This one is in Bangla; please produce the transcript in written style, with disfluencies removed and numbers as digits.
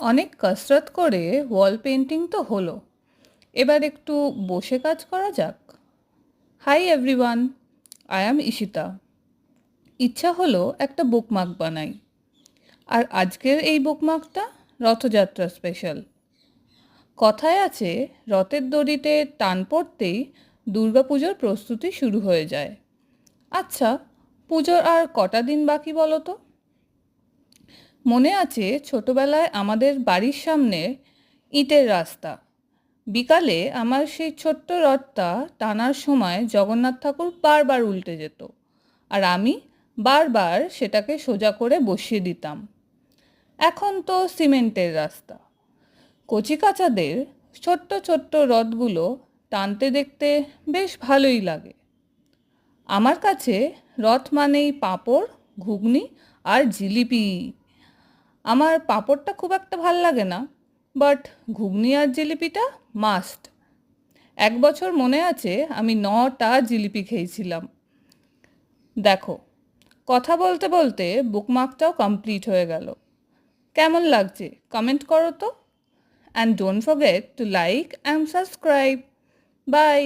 অনেক কসরত করে ওয়াল পেন্টিং তো হলো, এবার একটু বসে কাজ করা যাক। Hi everyone, I am Ishita. ইচ্ছা হলো একটা বুকমার্ক বানাই। আর আজকের এই বুকমার্কটা রথযাত্রা স্পেশাল। কথায় আছে, রথের দড়িতে টান পড়তেই দুর্গাপুজোর প্রস্তুতি শুরু হয়ে যায়। আচ্ছা, পুজোর আর কটা দিন বাকি বলো তো? মনে আছে ছোটবেলায় আমাদের বাড়ির সামনে ইটের রাস্তা, বিকালে আমার সেই ছোট্ট রথটা টানার সময় জগন্নাথ ঠাকুর বারবার উল্টে যেত, আর আমি বারবার সেটাকে সোজা করে বসিয়ে দিতাম। এখন তো সিমেন্টের রাস্তা। কচিকাঁচাদের ছোট্ট ছোট্ট রথগুলো টানতে দেখতে বেশ ভালোই লাগে। আমার কাছে রথ মানেই পাঁপড়, ঘুগনি আর জিলিপি। আমার পাঁপড়টা খুব একটা ভাল লাগে না, বাট ঘুগনি আর জিলিপিটা মাস্ট। এক বছর মনে আছে আমি 9টা জিলিপি খেয়েছিলাম। দেখো, কথা বলতে বলতে বুকমার্কটাও কমপ্লিট হয়ে গেল। কেমন লাগছে কমেন্ট করো তো, and don't forget to like and subscribe. By.